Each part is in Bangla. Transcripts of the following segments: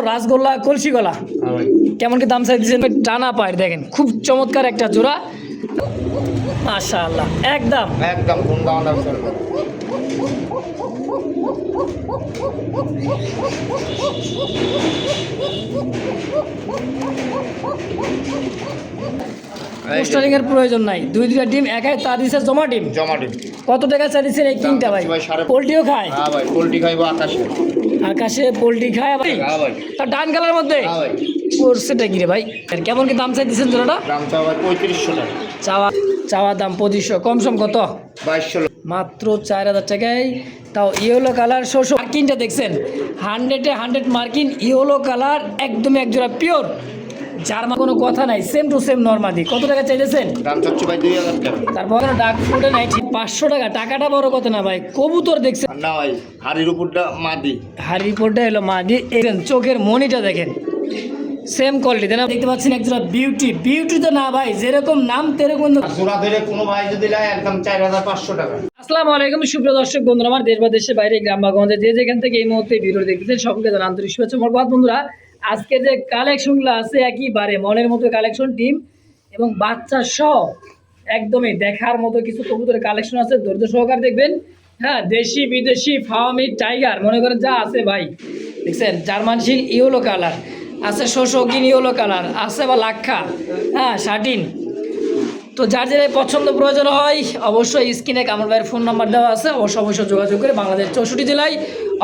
রাসগোল্লা কলসি গলা কেমন কি দাম চাই দিচ্ছেন? টানা পায়ের দেখেন, খুব চমৎকার একটা জোড়া, মাশাআল্লাহ। একদম একদম কোন দাম দাম চলবে। পোস্টারিং এর প্রয়োজন নাই, দুইটা ডিম একাই তা দিছে জমা ডিম। কত টাকা চাই দিচ্ছেন এই কিংটা ভাই? পোল্ট্রিও খায়? হ্যাঁ ভাই, পোল্ট্রি খাইবো আকাশে। আকাশে পোল্ট্রি খায় ভাই? হ্যাঁ ভাই। তার ডান কালার মধ্যে হ্যাঁ ভাই। করছেটা কি রে ভাই? কেমন কি দাম চাই দিচ্ছেন জোড়াটা? দাম চাও ভাই 3500 টাকা। চাওয়া দাম 2500, কম সম কত? 2200 মাত্র 4000 টাকায়। তাও ইয়েলো কালার শোষো মার্কিনটা দেখছেন, 100-এ 100 মার্কিন ইয়েলো কালার, একদম এক জোড়া পিওর জার্মান, কোনো কথা নাই, সেম টু সেম নরমাদি। কত টাকা চাইতেছেন? দাম চাচ্ছি ভাই 2000 টাকা। তারপর ডাক ফুটে নাই ঠিক 500 টাকা। টাকাটা বড় কথা না ভাই, কবুতর দেখছেন না ভাই, হাড়ির উপরটা মাদি, হাড়ির উপরটা এলো মাদি। দেখেন চোখের মনিটা দেখেন, সেম কোয়ালিটি তাই না? দেখতে পাচ্ছেন একজোড়া বিউটি তো না ভাই, যেরকম নাম তেরকম। জোড়া ধরে কোনো ভাই যদি নেয় একদম 4500 টাকা। আসসালামু আলাইকুম সুপ্রিয় দর্শক বন্ধুরা, আমার দেশ বা দেশের বাইরে গ্রাম বা গঞ্জে যে যেখান থেকে এই মুহূর্তে ভিডিও দেখতেছেন সকলকে জানাই আন্তরিক শুভেচ্ছা মোবারকবাদ। বন্ধুরা, আজকে যে কালেকশনগুলো আছে একেবারে মনের মতো কালেকশন, টিম এবং বাচ্চা সহ একদমই দেখার মতো কিছু কবুতরের কালেকশন আছে, ধৈর্য সহকারে দেখবেন। হ্যাঁ, দেশি বিদেশি ফার্মি টাইগার মনে করেন যা আছে ভাই, দেখছেন জার্মান শিল ইয়েলো কালার আছে, শোষকিন ইয়েলো কালার আছে বা লাক্ষা, হ্যাঁ শার্টিন। তো যার যেটা পছন্দ প্রয়োজন হয় অবশ্যই স্ক্রিনে কামর ভাইয়ের ফোন নাম্বার দেওয়া আছে, অবশ্যই যোগাযোগ করে বাংলাদেশ 64 জেলায়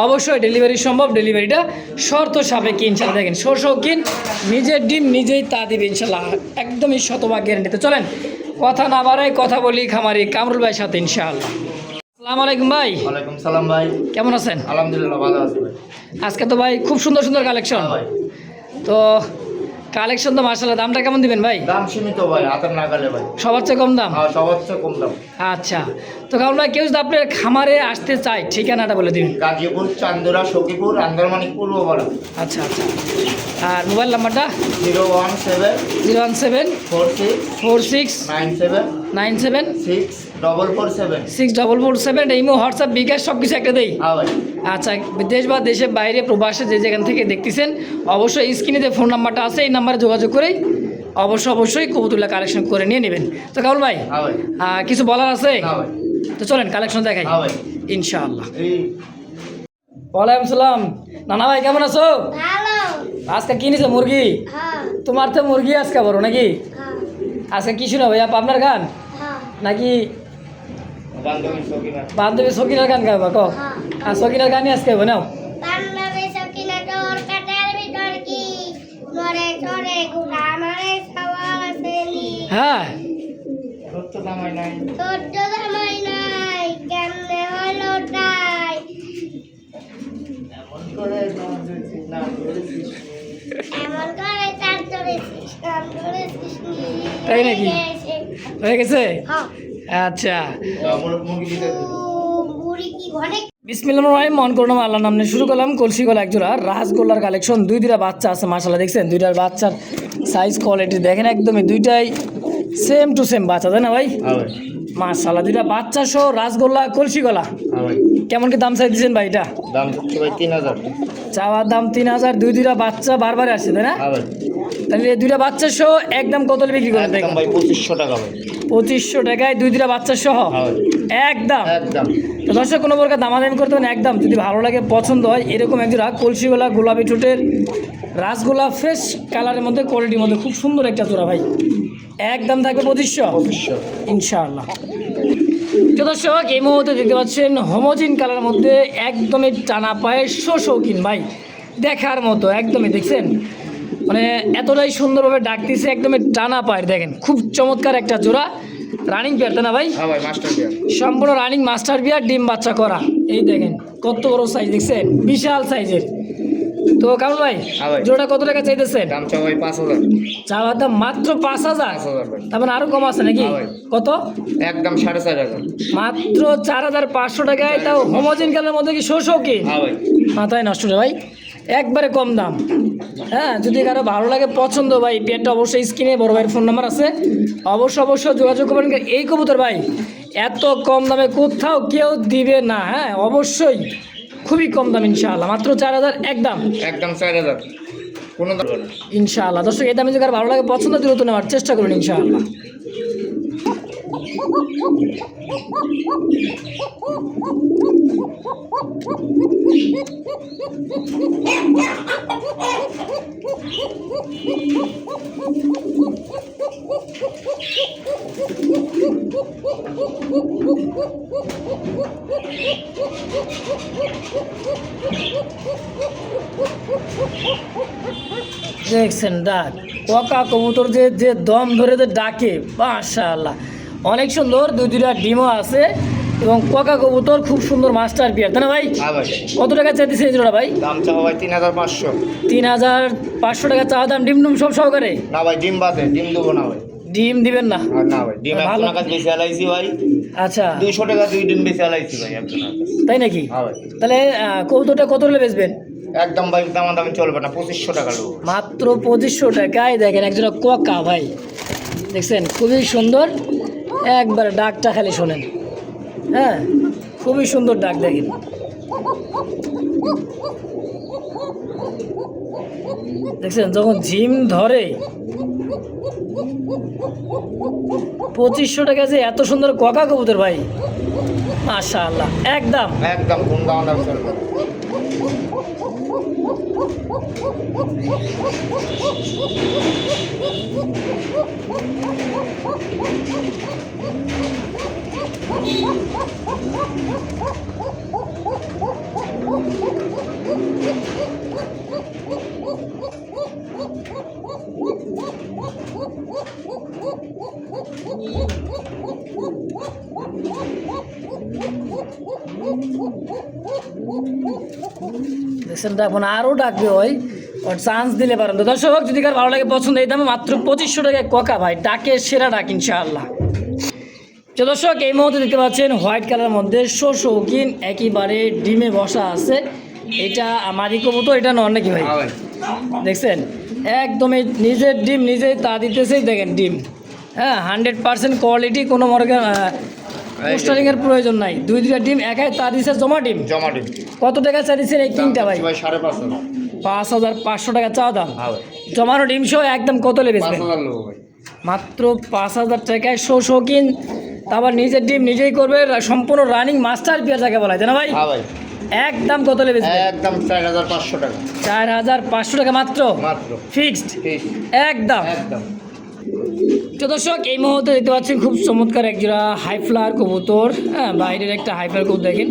অবশ্যই ডেলিভারি সম্ভব। ডেলিভারিটা শর্ত সাপেক্ষে ইনশাল্লাহ। দেখেন শৌখিন, নিজের ডিম নিজেই তা দিবে ইনশাল্লাহ, একদমই শতভাগ গ্যারেন্টিতে। চলেন কথা না বাড়াই কথা বলি খামারি কামরুল ভাইয়ের সাথে ইনশাআল্লাহ। আসসালামু আলাইকুম ভাই। ওয়ালাইকুম সালাম ভাই। কেমন আছেন? আলহামদুলিল্লাহ ভালো আছি ভাই। আজকে তো ভাই খুব সুন্দর সুন্দর কালেকশন। ভাই তো কালেকশন তো মাশাআল্লাহ, দামটা কেমন দিবেন ভাই? দাম সীমিত ভাই, হাতের নাগালে ভাই। সবার চেয়ে কম দাম? হ্যাঁ, সবার চেয়ে কম দাম। আচ্ছা, তো কারণ ভাই কেউ যদি আপনার খামারে আসতে চায় ঠিকানাটা বলে দিবেন। গাজীপুর, চান্দুরা, সখীপুর, আন্দরমানিক, পূর্বপাড়া। আচ্ছা আচ্ছা, আর মোবাইল নাম্বারটা? 017 017 46 46 97 97 6447। 6447। ইমো হোয়াটসঅ্যাপ বিকাশ সব কিছু একটা দেই। হ্যাঁ ভাই। আচ্ছা, বিদেশ বা দেশের বাইরে প্রবাসে যে যেখান থেকে দেখতেছেন অবশ্যই স্ক্রিনে যে ফোন নাম্বারটা আছে এই নাম্বারে যোগাযোগ করেই অবশ্যই কবুতরগুলো কালেকশন করে নিয়ে নেবেন। তো কাউল ভাই, হ্যাঁ ভাই। কিছু বলার আছে? হ্যাঁ ভাই। তো চলেন কালেকশন দেখাই হ্যাঁ ভাই। ইনশাআল্লাহ। এই ওয়ালাইকুম সালাম। নানা ভাই কেমন আছো? ভালো। আজকে কি নিছো? মুরগি? হ্যাঁ। তোমার তো মুরগি আজকে বড় নাকি? হ্যাঁ। আজকে কি শুনো ভাইয়া, আপনার গান হ্যাঁ। নাকি বান্ধবী সকিনা। বান্ধবী সকিনার গান গাইবা? কো হ্যাঁ। আর সকিনার গানই আজকে হবে নাও। বান্ধবী সকিনা তোর কাটার ভিতর কি মরে চরে গুড়া মারে সওয়াল আসেনি। হ্যাঁ, রক্ত দামাই নাই। তোর তো জামাই নাই কেমনে হলো তাই। এমন করে না করেছিস। এমন করে তার ধরেছিস নাম ধরেছিস নি। তাই নাকি? হয়ে গেছে? হ্যাঁ। আচ্ছা, আমার মুরগি দিতে দে। বুড়ি কি ঘরে বিসমিল্লাহির রহমানির রহিম। মন করলাম আল্লাহ নাম নিয়ে শুরু করলাম। কলসি গলা একজোড়া রাসগোল্লার কালেকশন, দুইটা বাচ্চা আছে মাশাআল্লাহ। দেখছেন দুইটার বাচ্চার সাইজ কোয়ালিটি দেখেন, একদমই দুইটাই সেম টু সেম বাচ্চা, তাই না ভাই? হ্যাঁ ভাই। মাশাআল্লাহ, দুইটা বাচ্চা সহ রাসগোল্লা কলসি গলা। হ্যাঁ ভাই। কেমন কি দাম চাই দিচ্ছেন ভাই? এটা দাম চাচ্ছি ভাই 3000। চাওয়ার দাম 3000। দুইটা বাচ্চা বারবার আসছে তাই না? হ্যাঁ ভাই। তাহলে এই দুইটা বাচ্চা সহ একদম কত বিক্রি করে একদম দেখেন? ভাই 2500 টাকা ভাই। 2500 টাকায় দুইটা বাচ্চা সহ হ্যাঁ ভাই। একদম। একদম। তো দর্শক কোনো প্রকার দামাদামি করতে হবে না, একদম। যদি ভালো লাগে পছন্দ হয় এরকম একজোড়া কলসিওয়ালা গোলাপি ঠোঁটের রাসগোল্লা ফ্রেশ কালারের মধ্যে কোয়ালিটির মধ্যে খুব সুন্দর একটা জোড়া ভাই, একদম থাকবে 2500 ইনশাআল্লাহ। তো দর্শক এই মুহূর্তে দেখতে পাচ্ছেন হোমোজিন কালারের মধ্যে একদমই টানা পায়ে শৌখিন ভাই, দেখার মতো একদমই। দেখছেন মানে এতটাই সুন্দরভাবে ডাকতেছে, একদমই টানা পায়ের দেখেন, খুব চমৎকার একটা জোড়া রানিং পেয়ার তাই না ভাই? হ্যাঁ ভাই, মাস্টার বিয়ার। সম্পূর্ণ রানিং মাস্টার বিয়ার, ডিম বাচ্চা করা। এই দেখেন কত বড় সাইজ, দেখছেন বিশাল সাইজের। তো কামল ভাই, হ্যাঁ ভাই। জোড়া কত টাকা চাইতেছেন? দাম চাও ভাই 5000। চাওয়ার দাম মাত্র 5000। 5000 ভাই। তার মানে আরো কম আছে নাকি? হ্যাঁ ভাই। কত? একদম 4500। মাত্র 4500 টাকায়, তাও হোমোজিন কালারের মধ্যে কি শৌকি? হ্যাঁ ভাই। মাথায় নষ্ট রে ভাই, একবারে কম দাম। হ্যাঁ, যদি কারো ভালো লাগে পছন্দ ভাই, পেয়ারটা অবশ্যই স্ক্রিনে বড় ভাইয়ের ফোন নাম্বার আছে, অবশ্যই যোগাযোগ করবেন। এই কবুতর ভাই এত কম দামে কোথাও কেউ দিবে না। হ্যাঁ অবশ্যই খুবই কম দাম ইনশাআল্লাহ, মাত্র 4000 একদম একদম 4000 কোনো দাম না। ইনশাআল্লাহ। দর্শক এই দামে যদি কারো ভালো লাগে পছন্দ দিলে তো নেওয়ার চেষ্টা করবেন ইনশাআল্লাহ। দেখছেন ডাক পকা কবুতর যে যে দম ধরে যে ডাকে, মাশাআল্লাহ অনেক সুন্দর। দুইটা ডিমও আছে এবং পকা কবুতর খুব সুন্দর মাস্টার বিয়ার, তাই না ভাই? হ্যাঁ ভাই। কত টাকা চাইতেছে এই জোড়া ভাই? দাম চাওয়া ভাই 3500। 3500 টাকা চাওয়া দাম, ডিম ডুম সব সহকারে? না ভাই, ডিম বাদে, ডিম দেবো না ভাই। ডিম দিবেন না? আর না ভাই, ডিম ভালো। একজনের কাছে বেশি আলাইছি ভাই। আচ্ছা 200 টাকা 2 ডিম বেশি আলাইছি ভাই একজনের কাছে। তাই নাকি? হ্যাঁ ভাই। তাহলে কবুতরটা কত হলে বেচবেন? একদম ভাই দামাদামি চলবে না, 2500 টাকা নেবো। মাত্র 2500 টাকায় দেখেন একজোড়া কোকা ভাই, দেখছেন খুবই সুন্দর। একবার ডাকটা খালি শোনেন, হ্যাঁ খুবই সুন্দর ডাক দেখেন। দেখছেন যখন ঝিম ধরে 2500 টাকা যে এত সুন্দর কোকা কবুতর ভাই, মাশাআল্লাহ একদম একদম কোন দামাদামি চলবে না। দেখছেন এখন আরও ডাকবে ওই ওর চান্স দিলে পারেন। তো দর্শক যদি কার ভালো লাগে পছন্দ এই দামে মাত্র 2500 টাকায় কোকা ভাই, ডাকের সেরা ডাক ইনশাআল্লাহ। তো দর্শক এই মুহূর্তে দেখতে পাচ্ছেন হোয়াইট কালারের মধ্যে শৌখিন একেবারে ডিমে বসা আছে। এটা আমারই কবুতর, এটা নন নাকি ভাই? হ্যাঁ ভাই। দেখছেন একদমই নিজের ডিম নিজেই তা দিতেছেই, দেখেন ডিম হ্যাঁ 100% কোয়ালিটি, কোনো পোস্টারিংয়ের প্রয়োজন নাই। দুইটা ডিম একাই তা দিচ্ছে, জমা ডিম। জমা ডিম। কত টাকা চাইছেন এই কিংটা ভাই? ভাই 5,500। 5500 টাকা চাওয়া দাম, হ্যাঁ ভাই। জমানো ডিম সহ একদম কত লেবেছেন? 5000 নেবো ভাই। মাত্র 5000 টাকায় শৌখিন, তারপর নিজের ডিম নিজেই করবে, সম্পূর্ণ রানিং মাস্টার পেয়ার যাকে বলা যায় না ভাই? হ্যাঁ ভাই। একদম কত লেবেছেন? একদম 4500 টাকা। 4500 টাকা মাত্র, মাত্র ফিক্সড ঠিক। একদম। একদম। তো দর্শক এই মুহূর্তে দেখতে পাচ্ছেন খুব চমৎকার একজোড়া হাই ফ্লাওয়ার কবুতর, হ্যাঁ বাইরের একটা হাই ফ্লাওয়ার কবুতর দেখেন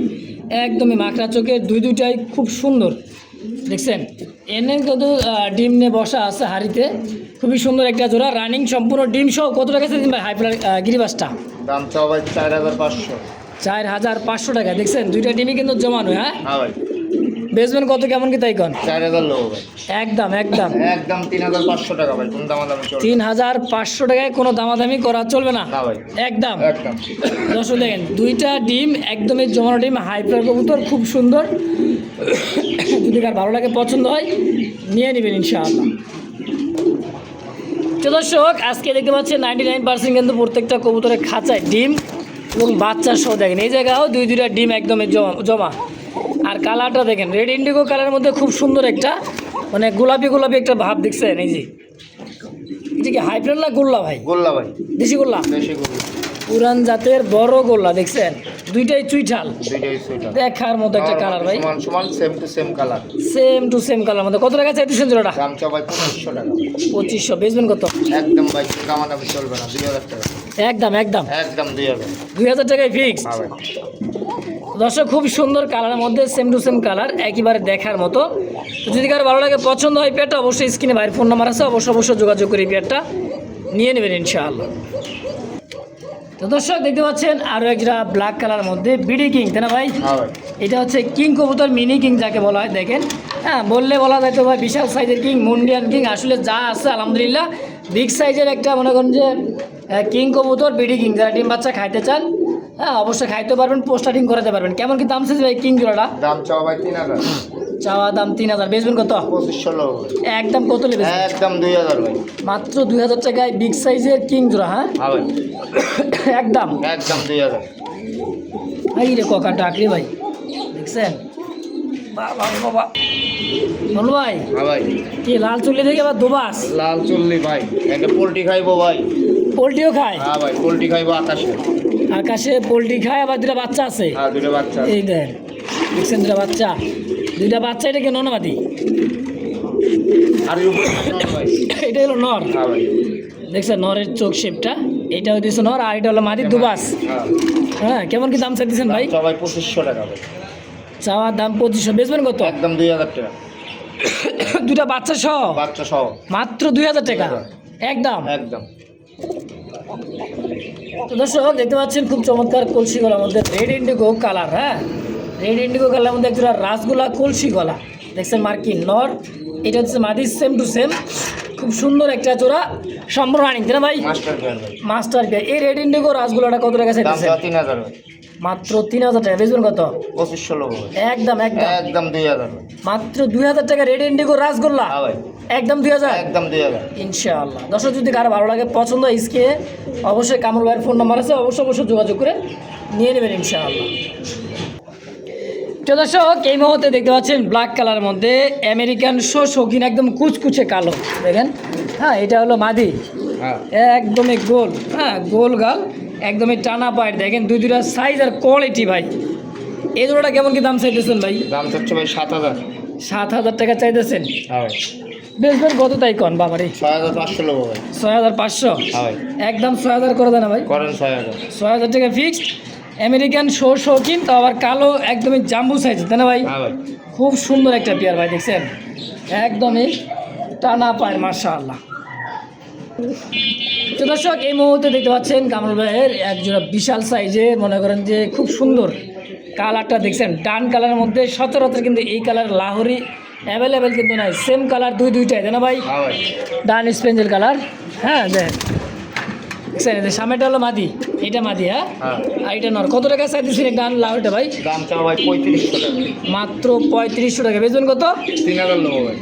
একদমই মাকড়া চোখের, দুইটাই খুব সুন্দর। দেখছেন এনে কত ডিম নিয়ে বসা আছে হাড়িতে, খুবই সুন্দর একটা জোড়া রানিং সম্পূর্ণ ডিম সহ। কত টাকা দিন ভাই হাই ফ্লাওয়ার গিরিবাসটা? দাম চাওয়া ভাই 4500। 4500 টাকা। দেখছেন দুইটা ডিমই কিন্তু জমানো, হ্যাঁ হ্যাঁ ভাই। বেচবেন কত কেমন কি তাই কন? 4000 নেবো ভাই। একদম একদম একদম 3500 টাকা ভাই, কোন দামাদামি চলবে 3500 টাকায় কোনো দামাদামি করা চলবে না, না ভাই। একদম। একদম। দর্শক দেখেন দুইটা ডিম একদমই জমানো ডিম, হাই ফ্লাওয়ার কবুতর খুব সুন্দর। যদি কার ভালো লাগে পছন্দ হয় নিয়ে নেবেন ইনশাআল্লাহ। তো দর্শক আজকে দেখতে পাচ্ছেন 99% কিন্তু প্রত্যেকটা কবুতরের খাঁচায় ডিম এবং বাচ্চা সহ দেখেন এই জায়গাও দুইটা ডিম একদমই জমা। আর কালারটা দেখেন রেড ইন্ডিগো কালারের মধ্যে খুব সুন্দর একটা মানে গোলাপি গোলাপি একটা ভাব দেখছেন। এই যে এটা কি হাইব্রিড না গোল্লা ভাই? গোল্লা ভাই। দেশি গোল্লা, বেশি গোল্লা। পুরান জাতের বড় গোল্লা, দেখছেন দুইটাই চুইঠাল, দুইটাই সুইটার। দেখার মতো একটা কালার ভাই, সমান সমান same to same colour. Same to same colour মধ্যে। কত টাকা চাইতেছেন জোড়াটা? দাম চাওয়া ভাই 2500 টাকা। 2500। বেচবেন কত? একদম ভাই দামাদামি চলবে না, 2000 টাকা। একদম একদম একদম 2000। 2000 টাকায় ফিক্স। হ্যাঁ ভাই। দর্শক খুব সুন্দর কালারের মধ্যে সেম টু সেম কালার, একেবারে দেখার মতো। তো যদি কারো ভালো লাগে পছন্দ হয় পেয়ারটা অবশ্যই স্ক্রিনে বাইরের ফোন নাম্বার আছে, অবশ্যই যোগাযোগ করে পেয়ারটা নিয়ে নেবেন ইনশাআল্লাহ। তো দর্শক দেখতে পাচ্ছেন আরও একটা ব্ল্যাক কালার মধ্যে বিডি কিং, তাই না ভাই? হ্যাঁ ভাই। এটা হচ্ছে কিং কবুতর, মিনি কিং যাকে বলা হয়। দেখেন হ্যাঁ বললে বলা যায় তো ভাই বিশাল সাইজের কিং, মুন্ডিয়ান কিং, আসলে যা আছে আলহামদুলিল্লাহ বিগ সাইজের একটা মনে করেন যে কিং কবুতর বিডি কিং। যারা ডিম বাচ্চা খাইতে চান হ্যাঁ অবশ্যই খাইতে পারবেন, পোস্টারিং করাতে পারবেন। কেমন কি দাম চাইছে ভাই কিং জোড়াটা? দাম চাওয়া ভাই 3000। চাওয়া দাম 3000। বেচবেন কত? 2500 নেবো ভাই। একদম কত নেবেন? একদম 2000 ভাই। মাত্র 2000 টাকায় বিগ সাইজের কিং জোড়া, হ্যাঁ হ্যাঁ ভাই। একদম একদম 2000। ভাই রে ককা ডাকলে ভাই, দেখছেন বাবা রে বাবা বলো ভাই হ্যাঁ ভাই কি লাল চুল্লি থেকে আবার দুবাস লাল চল্লি ভাই একটা পোলট্রি খাইবো ভাই। পোলট্রিও খায় হ্যাঁ ভাই পোলট্রি খাইবো আকাশে। আকাশে পোলট্রি খায় আবার দুটা বাচ্চা আছে হ্যাঁ দুটো বাচ্চা। এই দেন দেখছেন দুটা বাচ্চা এটা কি ননমাদি আর এর উপরে নর ভাই। এটা হলো নর হ্যাঁ ভাই দেখছেন নরের চোখ শেপটা এটা হইতেছে নর আর এটা হলো মাদির দুবাস হ্যাঁ হ্যাঁ কেমন কি দাম চাইতেছেন ভাই সবাই 2500 টাকা ভাই। চাওয়ার দাম 2500 বেচবেন কত একদম 2000 টাকা দুটা বাচ্চা সহ বাচ্চা সহ মাত্র 2000 টাকা একদম একদম। তো দর্শক দেখতে পাচ্ছেন খুব চমৎকার কলসি গলার মধ্যে রেড ইন্ডিগো কালার হ্যাঁ রেড ইন্ডিগো কালার মধ্যে একটা রাসগোলা কলসি গলা দেখছেন মার্কিন নর এটা হচ্ছে মাদি সেম টু সেম খুব সুন্দর একটা জোড়া সম্পূর্ণ রানিং তাই না ভাই মাস্টার প্যান ভাই। মাস্টার পেয়ার এই রেড ইন্ডিগো রাসগোলাটা কত টাকা দাম চাইতেছেন 3000 ভাই। মাত্র 3000 টাকা বেচবেন কত 2500 লোক ভাই। একদম একদম 2000 ভাই। মাত্র 2000 টাকা রেড ইন্ডিগো রাসগোল্লা হ্যাঁ ভাই একদম 2000 একদম 2000। ইনশাআল্লাহ দর্শক যদি কারো ভালো লাগে পছন্দ ইসকে অবশ্যই কামরুল ভাইয়ের ফোন নাম্বার আছে অবশ্যই যোগাযোগ করে নিয়ে নেবেন ইনশাআল্লাহ। তো দর্শক এই মুহূর্তে দেখতে পাচ্ছেন ব্ল্যাক কালারের মধ্যে আমেরিকান শৌখিন একদম কুচকুচে কালো দেখেন হ্যাঁ এটা হলো মাদি হ্যাঁ একদমই গোল হ্যাঁ গোল গাল একদমই টানা পায়ের দেখেন দুইটা সাইজ আর কোয়ালিটি ভাই এই দুটোটা কেমন কি দাম চাইতেছেন ভাই দাম চাচ্ছে ভাই 7000। 7000 টাকা চাইতেছেন হ্যাঁ ভাই বেচবেন কত তাই কন বাবারে 6500 লোক ভাই। 6500 হ্যাঁ ভাই একদম 6000 করে দেন না ভাই করেন 6000। 6000 টাকা ফিক্সড আমেরিকান শৌখিন তো আবার কালো একদমই জাম্বু সাইজ তাই না ভাই হ্যাঁ ভাই খুব সুন্দর একটা পেয়ার ভাই দেখছেন একদমই টানা পায় মাশাআল্লাহ। তো দর্শক এই মুহূর্তে দেখতে পাচ্ছেন কামরুল ভাইয়ের একজোড়া বিশাল সাইজের মনে করেন যে খুব সুন্দর কালারটা দেখছেন ডান কালারের মধ্যে সচরাচর কিন্তু এই কালার লাহোরি অ্যাভেলেবেল কিন্তু নাই সেম কালার দুইটাই তাই না ভাই হ্যাঁ ভাই ডান স্পেঞ্জেল কালার হ্যাঁ দেখ দেখছেন এদের সামনেটা হলো মাদি এটা মাদি হ্যাঁ হ্যাঁ আর এটা নর কত টাকা চাইতেছেন ডান লাহোরিটা ভাই দাম চাও ভাই 3500 টাকা। মাত্র 3500 টাকা বেতন কত 3000 লোক ভাই।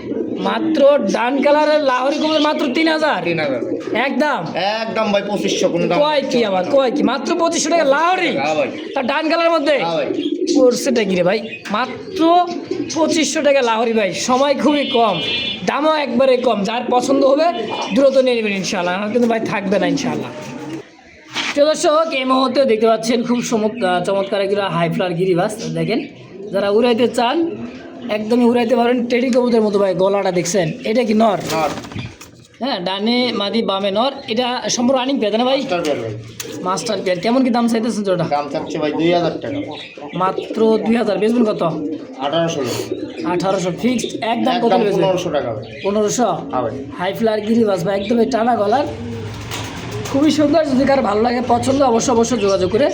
মাত্র ডান কালারের লাহোরি কবুতর মাত্র 3000 3000 ভাই। একদম একদম ভাই 2500 কোনো দাম। কয় কি আবার কয় কি মাত্র 2500 টাকা লাহোরি হ্যাঁ ভাই তার ডান কালারের মধ্যে হ্যাঁ ভাই করছেটা কি রে ভাই মাত্র 2500 টাকা লাহোরি ভাই সময় খুবই কম দামও একবারে কম যার পছন্দ হবে দ্রুত নিয়ে নেবেন ইনশাআল্লাহ আর কিন্তু ভাই থাকবে না ইনশাআল্লাহ। তো দর্শক এই মুহূর্তে দেখতে পাচ্ছেন খুব চমৎকার একজন হাই ফ্লার গিরিবাস দেখেন যারা উড়াইতে চান একদমই উড়াইতে পারেন টেডি কবুতরের মতো ভাই গলাটা দেখছেন এটা কি নর নর হ্যাঁ ডানে মাদি বামে নর এটা সম্পূর্ণ রানিং পেয়ে না ভাই মাস্টার প্যান ভাই। মাস্টার পেয়ার কেমন কি দাম চাইতেছেন ওটা দাম চাচ্ছে ভাই 2000 টাকা। মাত্র 2000 বেচবেন কত 1800 লোক 1800 ফিক্সড একদম কত একদম বেচবেন 1500 টাকা ভাই। 1500 হ্যাঁ ভাই হাই ফ্লার গিরিবাস ভাই একদমই টানা গলার খুবই সুন্দর যদি কারো ভালো লাগে পছন্দ অবশ্যই যোগাযোগ করে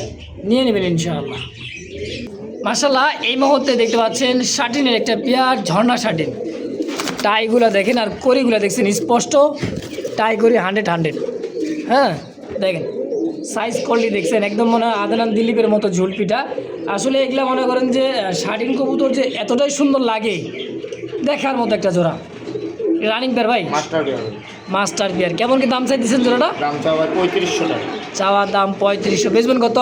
নিয়ে নেবেন ইনশাআল্লাহ। মাশাআল্লাহ এই মুহূর্তে দেখতে পাচ্ছেন শাটিনের একটা পেয়ার ঝর্ণা শাটিন টাইগুলো দেখেন আর করিগুলো দেখছেন স্পষ্ট টাই করি 100 হ্যাঁ দেখেন সাইজ কোয়ালিটি দেখছেন একদম মনে হয় আদনান দিলীপের মতো ঝুলপিটা আসলে এগুলা মনে করেন যে শাটিন কবুতর যে এতটাই সুন্দর লাগে দেখার মতো একটা জোড়া রানিং পেয়ার ভাই মাস্টার প্যান ভাই। মাস্টার পেয়ার কেমন কি দাম চাইতেছেন জোড়াটা দাম চাও ভাই 3500 টাকা। চাওয়া দাম 3500 বেচবেন কত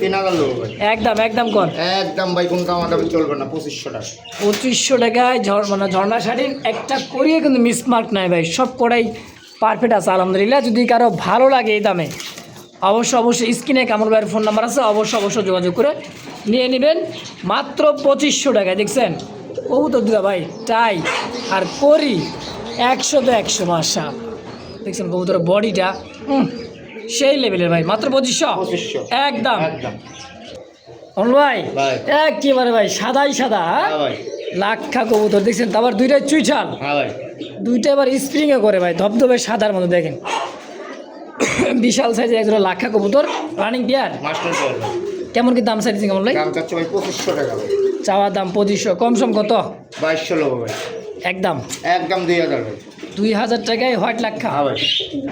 3000 লোক ভাই। একদম কর একদম ভাই কোনো দাম চলবে না 2500 টাকা। 2500 টাকায় ঝর্ণা শাড়ির একটা করিয়ে কিন্তু মিসমার্ক নাই ভাই সব কটাই পারফেক্ট আছে আলহামদুলিল্লাহ যদি কারো ভালো লাগে এই দামে অবশ্যই স্ক্রিনে কামরুল ভাইয়ের ফোন নাম্বার আছে অবশ্যই যোগাযোগ করে নিয়ে নেবেন মাত্র 2500 টাকায় দেখছেন কবুতর দুটা ভাই টাই আর করি 100 মাসা দেখছেন কবুতরের বডিটা সেই লেভেলের ভাই মাত্র 2500 একদম একদম অমল ভাই ভাই। একেবারে ভাই সাদাই সাদা হ্যাঁ ভাই লাক্ষা কবুতর দেখছেন তারপর দুইটাই চুইঠাল হ্যাঁ ভাই দুইটা এবার স্প্রিংয়ে করে ভাই ধবধবে সাদার মতো দেখেন বিশাল সাইজের একজোড়া লাক্ষা কবুতর রানিং পেয়ার মাস্টার প্যান ভাই। কেমন কি দাম চাইতেছেন কেমন ভাই দাম চাচ্ছে ভাই 2500 টাকা ভাই। চাওয়ার দাম 2500 কম সম কত 2200 লোক ভাই। একদম একদম 2000 ভাই। 2000 টাকায় হোয়াইট লাক্ষা হ্যাঁ ভাই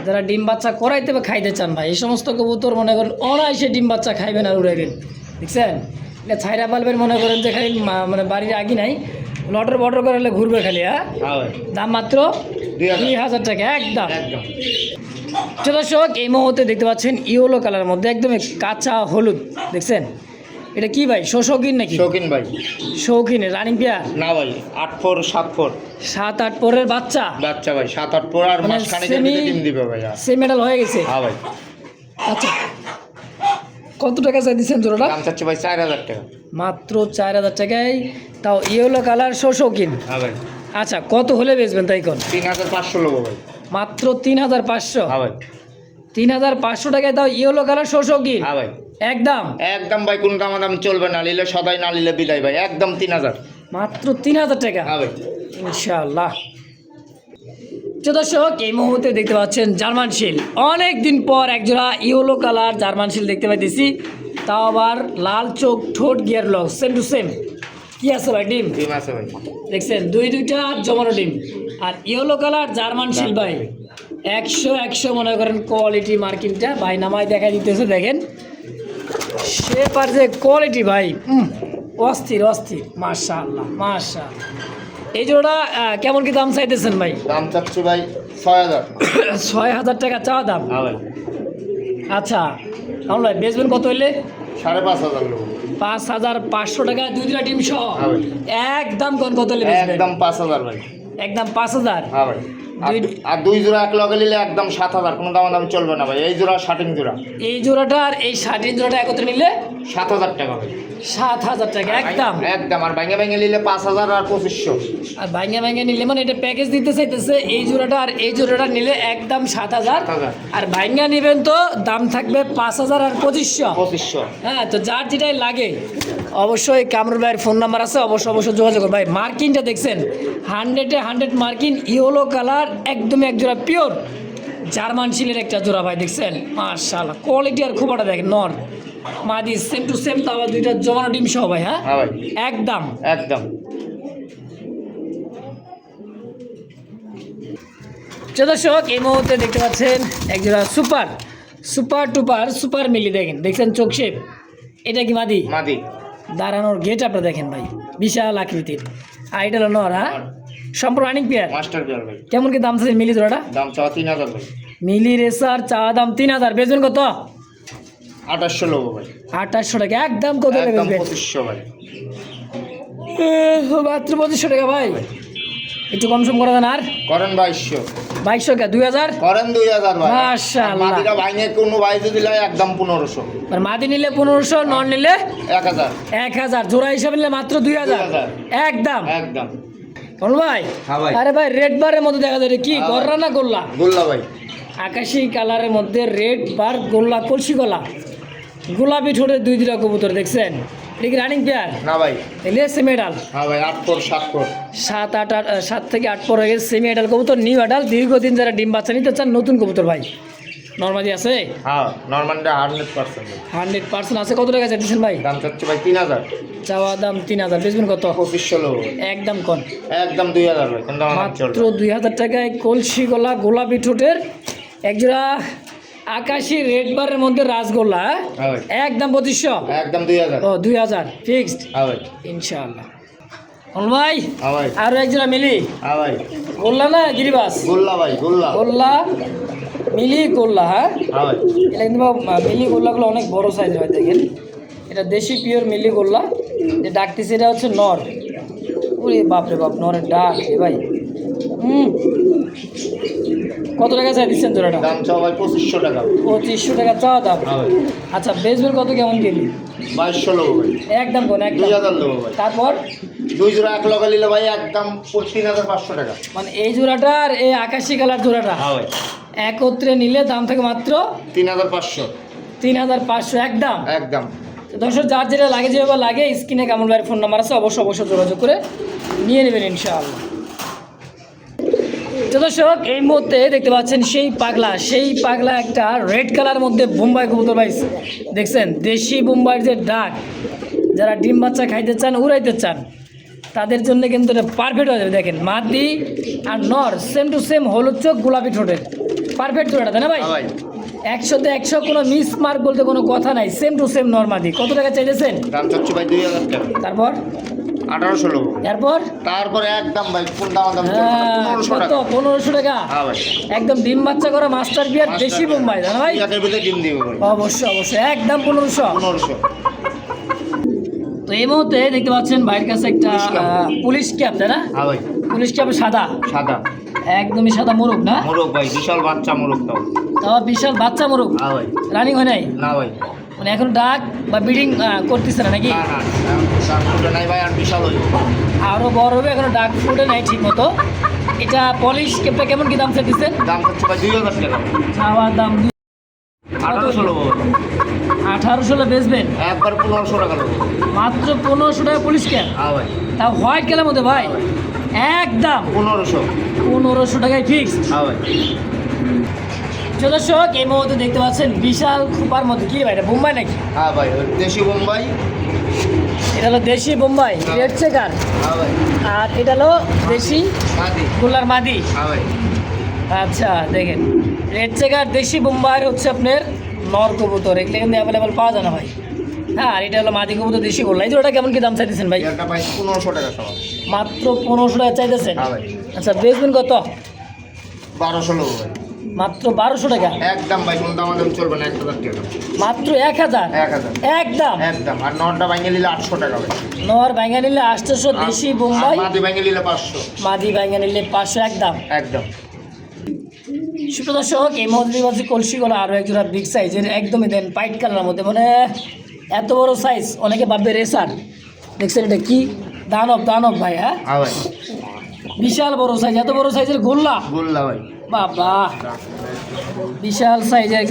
যারা ডিম বাচ্চা করাইতে বা খাইতে চান ভাই এই সমস্ত কবুতর মনে করেন অনায়াসে ডিম বাচ্চা খাইবেন আর উড়াইবেন দেখছেন এটা ছাইরা পালবেন মনে করেন যে খালি মানে বাড়ির আগি নাই লটর বটর করলে ঘুরবে খালি হ্যাঁ হ্যাঁ ভাই দাম মাত্র 2000 টাকা একদম। একদম তো দর্শক এই মুহূর্তে দেখতে পাচ্ছেন ইয়েলো কালারের মধ্যে একদমই কাঁচা হলুদ দেখছেন এটা কি ভাই শৌখিন নাকি? শৌখিন ভাই। শৌখিন রানিং পেয়ার না ভাই 8 ফোর 7 ফোর 7-8 পরের বাচ্চা বাচ্চা ভাই 7-8 ফোর আর মানে মাসখানেকের ভিতরে ডিম দিবে ভাই। সেমি মেডাল হয়ে গেছে। হ্যাঁ ভাই। আচ্ছা কত টাকা চাই দিচ্ছেন জোড়াটা? দাম চাচ্ছে ভাই 4000 টাকা। মাত্র 4000 টাকায়, তাও ইয়েলো কালার শৌখিন। হ্যাঁ ভাই। আচ্ছা কত হলে বেচবেন তাই কোন? 3500 লোবো ভাই। মাত্র 3500? হ্যাঁ ভাই। 3500 টাকায় তাও ইয়েলো কালার শৌখিন হ্যাঁ ভাই। একদম একদম ভাই, কোন দাম চলবে না, নিলে সদাই না নিলে বিদায় ভাই, একদম 3000। মাত্র 3000 টাকা হ্যাঁ ভাই। ইনশাআল্লাহ। তো দর্শক এই মুহূর্তে দেখতে পাচ্ছেন জার্মান শিল, অনেক দিন পর একজোড়া ইয়েলো কালার জার্মান শিল দেখতে পাইতেছি, তাও আবার লাল চোখ, ঠোঁট, gear lock same to same. কি আছে ভাই ডিম? ডিম আছে ভাই। দেখছেন দুইটা জমানো ডিম। আর ইয়েলো কালার জার্মান শিল ভাই 100 মনে করেন কোয়ালিটি। মার্কিংটা ভাই নামায় দেখা দিতেছে, দেখেন সে পার যে কোয়ালিটি ভাই, অস্থির অস্থির, মাশাআল্লাহ মাশাআল্লাহ। এই জোড়া কেমন কি দাম চাইতেছেন ভাই? দাম চাচ্ছি ভাই 6000। 6000 টাকা চাওয়া দাম। হ্যাঁ ভাই। আচ্ছা আমরা ভাই বেচবেন কত হইলে? 5500 লোবো। 5500 টাকা দুইটা ডিম সহ। হ্যাঁ ভাই। একদম কত হলে বেচবেন? একদম 5000 ভাই। একদম 5000? হ্যাঁ ভাই। আর দুই জোড়া এক লগে নিলে একদম 7000, কোনো দাম চলবে না ভাই। এই জোড়া শার্টিং জোড়া, এই জোড়াটা আর এই শার্টিং জোড়াটা একত্রে নিলে 7000 টাকা ভাই। 7000 টাকা একদম একদম। আর ভাঙে ভাঙে নিলে 5000 আর 2500। আর ভাঙ্গে নিলে মানে এটা প্যাকেজ দিতে চাইতেছে, এই জোড়াটা আর এই জোড়াটা নিলে একদম 7000। আর ভাঙ্গা নেবেন তো দাম থাকবে 5000 আর 2500। হ্যাঁ, তো যার যেটাই লাগে অবশ্যই কামরুল ভাইয়ের ফোন নাম্বার আছে, অবশ্যই যোগাযোগ করুন। ভাই মার্কিনটা দেখছেন 100-এ 100 মার্কিন, ইয়েলো কালার, একদমই এক জোড়া পিওর জার্মান শিলের একটা জোড়া ভাই, দেখছেন মাশাআল্লাহ কোয়ালিটি আর খুব একটা দেখেন নর মাদি সেম টু সেম, তো আবার দুইটা জমানো ডিম সহ ভাই। হ্যাঁ ভাই একদম। দর্শক এই মুহূর্তে দেখতে পাচ্ছেন একজোড়া সুপার মিলি, দেখছেন চোখ শেপ, এটা কি মাদি? দাঁড়ানোর গেট আপনারা দেখেন ভাই, বিশাল আকৃতির। আর এটা হলো নর। হ্যাঁ সম্পূর্ণ রানিং পেয়ার, মাস্টার পেয়ার ভাই। কেমন কি দাম চাইছে মিলি জোড়াটা? দাম চাওয়া 3000 ভাই। মিলি রেসার চাওয়া দাম 3000, বেচবেন কত? 2800 লোবো ভাই। 2800 টাকা একদম। কত একদম বেচবেন? 2500 ভাই। মাত্র 2500 টাকা ভাই, একটু কম সম করা দেন। আর করেন 2200। 2200 টাকা 2000 করেন 2000 ভাই। মাশাআল্লাহ। মাদিরা ভাঙে কোনো ভাই যদি লাই একদম 1500। আর মাদি নিলে 1500, নন নিলে 1000। জোড়া হিসাবে নিলে মাত্র 2000 একদম। কোন ভাই? হ্যাঁ ভাই। আরে ভাই রেড বারের মধ্যে দেখা যায়, কি হ্যাঁ গররা না গোল্লা? গোল্লা ভাই। আকাশি কালারের মধ্যে রেড বার, গোল্লা কলসি গলা, গোলাপি ঠোঁটের দুইটা কবুতর, দেখছেন এটা কি রানিং পেয়ার? না ভাই। এলে সেমি এডাল। হ্যাঁ ভাই 8 ফোর 7 ফোর 7 থেকে 8 পর হয়ে গেছে, সেমি এডাল কবুতর, নিউ এডাল, দীর্ঘদিন যারা ডিম বাচ্চা নিতে চান, নতুন কবুতর ভাই। নরমালি আছে? হ্যাঁ নরমালটা 100% ভাই। 100% আছে। কত টাকা চাইছেন ভাই? দাম চাচ্ছি ভাই 3000। চাওয়া দাম 3000, বেচবেন কত? 2500 লোবো। একদম কোন? একদম 2000 ভাই, কোন দাম মাত্র চলবে? 2000 টাকায় কলসি গলা, গোলাপি ঠোঁটের একজোড়া আকাশি রেড বারের মধ্যে রাসগোল্লা। হ্যাঁ ভাই। একদম 2500। একদম 2000। ও 2000 ফিক্সড হ্যাঁ ভাই। ইনশাআল্লাহ। ভাই হ্যাঁ ভাই। আরো একজোড়া মিলি। হ্যাঁ ভাই। গোল্লা না গিরিবাস? গোল্লা ভাই। গোল্লা মিলি গোল্লা। হ্যাঁ হ্যাঁ ভাই। এটা কিন্তু মিলি গোল্লাগুলো অনেক বড় সাইজের হয়, দেখেন এটা দেশি পিওর মিলি গোল্লা। যে ডাকতেছে এটা হচ্ছে নর। ওরে বাপরে বাপ, নরের ডাক এ ভাই। কত টাকা চাই দিচ্ছেন জোড়াটা? দাম চাও ভাই 2500 টাকা। 2500 টাকা চাওয়া দাম। হ্যাঁ ভাই। আচ্ছা বেচবেন কত, কেমন কেজি? 2200 লোবো ভাই। একদম কোন? একদম 2000 লোবো ভাই। তারপর দুই জোড়া এক লগে নিলে ভাই একদম 3500 টাকা। মানে এই জোড়াটা আর এই আকাশি কালার জোড়াটা হ্যাঁ ভাই। একত্রে নিলে দাম থাকে মাত্র 3500। 3500 একদম। একদম। তো দর্শক যার যেটা লাগে, যেভাবে লাগে, স্ক্রিনে কামরুল ভাইয়ের ফোন নাম্বার আছে, অবশ্যই যোগাযোগ করে নিয়ে নেবেন ইনশাআল্লাহ। তো দর্শক এই মুহূর্তে দেখতে পাচ্ছেন সেই পাগলা একটা রেড কালার মধ্যে বোম্বাই কবুতর ভাই, দেখছেন দেশি বোম্বাইয়ের যে ডাক, যারা ডিম বাচ্চা খাইতে চান, উড়াইতে চান, তাদের জন্য কিন্তু এটা পারফেক্ট হয়ে যাবে। দেখেন মাদি আর নর সেম টু সেম, হলুদ চোখ, গোলাপি ঠোঁটের, পারফেক্ট জোড়াটা, তাই না ভাই? 100-তে 100, কোনো মিস মার্ক বলতে কোনো কথা নাই, সেম টু সেম নর মাদি। কত টাকা চাইতেছেন? দাম চাচ্ছি ভাই 2000 টাকা। তারপর 1800 লোবো। এরপর তারপরে একদম ভাই কোন দাম 1500 কত? টাকা। 1500 টাকা। হ্যাঁ ভাই। একদম ডিম বাচ্চা করা মাস্টার বিয়ার দেশি বোম্বাই, জানো ভাই? একের ভিতরে ডিম দিব ভাই। অবশ্যই একদম 1500। 1500। তো এই মুহূর্তে দেখতে পাচ্ছেন ভাইয়ের কাছে একটা পুলিশ ক্যাপ, তাই না? হ্যাঁ ভাই পুলিশ ক্যাপ সাদা, সাদা একদমই সাদা মোরগ না? মোরগ ভাই, বিশাল বাচ্চা মোরগ তাও। তাও বিশাল বাচ্চা মোরগ, হ্যাঁ ভাই। রানিং হয় নাই না ভাই, মানে এখন ডাক বা ব্রিডিং করতেছে না নাকি? না না ডাক ফুটে নাই ভাই, আর বিশাল হইব। আরো বড় হবে, এখনো ডাক ফুটে নাই ঠিক মতো। এটা পলিশ ক্যাপটা কেমন কি দাম চাইতেছেন? দাম হচ্ছে ভাই 2000 টাকা। চাওয়ার দাম 1800 লোক 1800 বেচবেন? একবার 1500 টাকা লোক। মাত্র 1500 টাকা পুলিশ ক্যাপ, হ্যাঁ ভাই, তাও হোয়াইট কালার মধ্যে ভাই, একদম 1500। 1500 টাকায় ফিক্সড। হ্যাঁ ভাই। দর্শক এই মুহূর্তে দেখতে পাচ্ছেন বিশাল খোপার মধ্যে, কি ভাই এটা বোম্বাই নাকি? হ্যাঁ ভাই, ওই দেশি বোম্বাই। এটা হলো দেশি বোম্বাই রেড চেকার, হ্যাঁ ভাই। আর এটা হলো দেশি মাদি। গোল্লার মাদি। হ্যাঁ ভাই। আচ্ছা দেখেন, রেড চেকার দেশি বোম্বাই হচ্ছে আপনার নর কবুতর, এগুলো কিন্তু অ্যাভেলেবেল পাওয়া যায় না ভাই। হ্যাঁ, আর এটা হলো মাদি কবুতর দেশি গোল্লা। এই ওটা কেমন কি দাম চাইতেছেন ভাই? এটা ভাই 1500 টাকা সব। মাত্র 1500 টাকা চাইতেছেন? হ্যাঁ ভাই। আচ্ছা বেচবেন কত? 1200 লোক ভাই। মাত্র 1200 টাকা? একদম ভাই, কোন দাম আমাদের চলবে না, 1000 টাকা। মাত্র 1000? 1000 একদম একদম। আর নটটা ভাঙে নিলে 800 টাকা ভাই। নর ভাঙা নিলে 800, দেশি বোম্বাই আর মাদি ভাঙে নিলে 500। মাদি ভাঙা নিলে 500 একদম। একদম। সুপ্রদর্শক এই মধ্যে বলছি কলসিগুলো আরও একজোড়া বিগ সাইজের, একদমই দেন পাইট কালারের মধ্যে, মানে এত বড় সাইজ, অনেকে ভাববে রেসার। দেখছেন এটা কি? দানব, দানব ভাই। হ্যাঁ হ্যাঁ ভাই, বিশাল বড় সাইজ, এত বড় সাইজের গোল্লা, গোল্লা ভাই। বাবা বিশাল সাইজের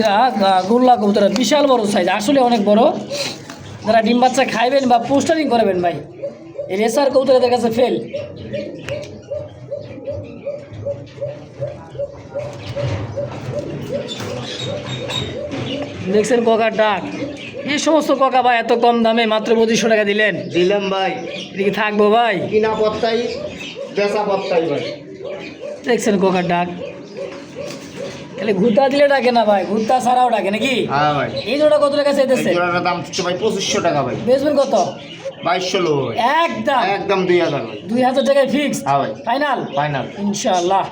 গোল্লা কবুতর, বিশাল বড় সাইজ, আসলে অনেক বড়। যারা ডিম বাচ্চা খাইবেন বা পোস্টারিং করবেন ভাই, এই রেসার কবুতরদের কাছে ফেল। দেখছেন কোকার ডাক, এই সমস্ত কোকা ভাই এত কম দামে মাত্র 2500 টাকা দিলেন। দিলাম ভাই। এদিকে থাকবো ভাই, কিনা পত্তাই বেচা পত্তাই ভাই। দেখছেন কোকার ডাক, তাহলে ঘুরতা দিলে ডাকে না ভাই, ঘুরতা ছাড়াও ডাকে নাকি? হ্যাঁ ভাই। এই জোড়া কত টাকা এই চাইতেছে? জোড়াটার দাম হচ্ছে ভাই 2500 টাকা ভাই। বেচবেন কত? 2200 লোক ভাই। একদম একদম 2000 ভাই। 2000 টাকায় ফিক্স হ্যাঁ ভাই। Final final. ইনশাআল্লাহ।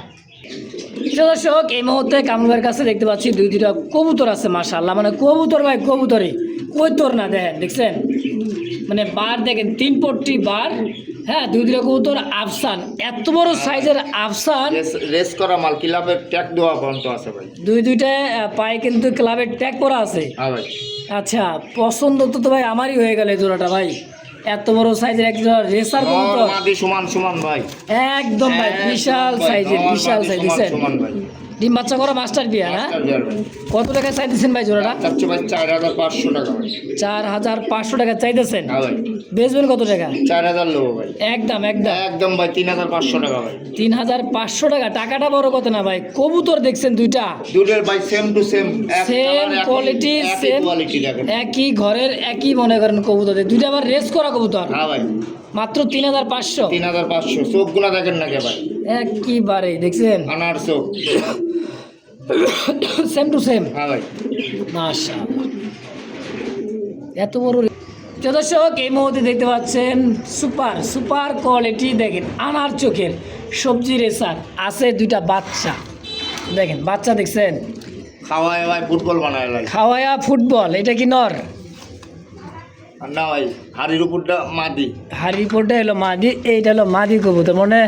দর্শক এই মুহূর্তে কামরুলের কাছে দেখতে পাচ্ছি দুইটা কবুতর আছে, মাশাআল্লাহ, মানে কবুতর ভাই কবুতরই কই তোর না, দেখেন দেখছেন, মানে বার দেখেন 3 পট্টি বার। হ্যাঁ, দুইটা কবুতর আফসান, এত বড় সাইজের আফসান, রেস করা মাল, ক্লাবের ট্যাগ দেওয়া বন্ধ আছে ভাই। দুইটা পায়ে কিন্তু ক্লাবের ট্যাগ করা আছে। হ্যাঁ ভাই। আচ্ছা পছন্দ তো ভাই আমারই হয়ে গেল এই জোড়াটা ভাই, এত বড় সাইজের এক জোড়া রেসার কবুতর, মাদি সমান সমান ভাই। একদম ভাই বিশাল সাইজের, বিশাল সাইজ। দিচ্ছেন সমান ভাই। ডিম বাচ্চা করা মাস্টার বিয়া না? মাস্টার বিয়ার ভাই। কত টাকা চাইতেছেন ভাই জোড়াটা? চাচ্ছে ভাই 4500 টাকা ভাই। 4500 টাকা চাইতেছেন? হ্যাঁ ভাই। বেচবেন কত টাকা? 4000 লোক ভাই। একদম একদম একদম ভাই 3500 টাকা ভাই। 3500 টাকা। টাকাটা বড় কথা না ভাই, কবুতর দেখছেন দুইটা, দুটোর ভাই same to same, same quality, same quality দেখেন। একই ঘরের একই মনে করেন কবুতর, দুইটা আবার রেস করা কবুতর, হ্যাঁ ভাই। মাত্র 3500। 3500। চোখগুলা দেখেন না কে ভাই, একইবারে দেখছেন আনার চোখ। Same to same. হ্যাঁ ভাই। মাশাআল্লাহ, এত বড়। দর্শক এই মুহূর্তে দেখতে পাচ্ছেন সুপার সুপার কোয়ালিটি, দেখেন আনার চোখের সবজি রেসার আছে, দুইটা বাচ্চা দেখেন, বাচ্চা দেখছেন, খাওয়ায় ভাই ফুটবল বানায় ভাই। খাওয়ায়া ফুটবল। এটা কি নর? আর না ভাই, হাড়ির উপরটা মাদি। হারিপোর্টে হলো মাদি, এইটা হলো মাদি কবুতর, মানে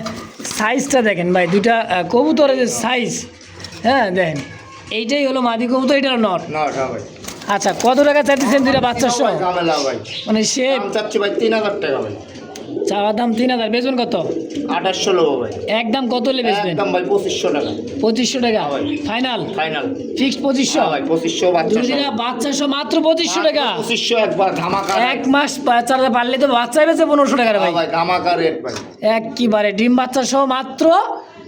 সাইজটা দেখেন ভাই, দুইটা কবুতরের যে সাইজ, হ্যাঁ দেখেন, এইটাই হলো মাদি কবুতর, এটা হলো নর। না ভাই। আচ্ছা কত টাকা চাইতেছেন দুইটা বাচ্চা সহ? ঝামেলা ভাই, মানে সে দাম চাচ্ছে ভাই 3000 টাকা ভাই। চাওয়া দাম 3000, বেচবেন কত? 2800 লোক ভাই। একদম কত হলে বেচবেন? একদম ভাই 2500 টাকা। 2500 টাকা ভাই। Final final. ফিক্সড 2500? ভাই 2500 বাচ্চা সহ। দুইটা বাচ্চা সহ মাত্র 2500 টাকা। 2500 একবার ধামাকা। এক মাস বাচ্চারা পারলে তো বাচ্চা বেচে 1500 টাকা ভাই। ভাই ধামাকা রেট ভাই। একবারে ডিম বাচ্চা সহ মাত্র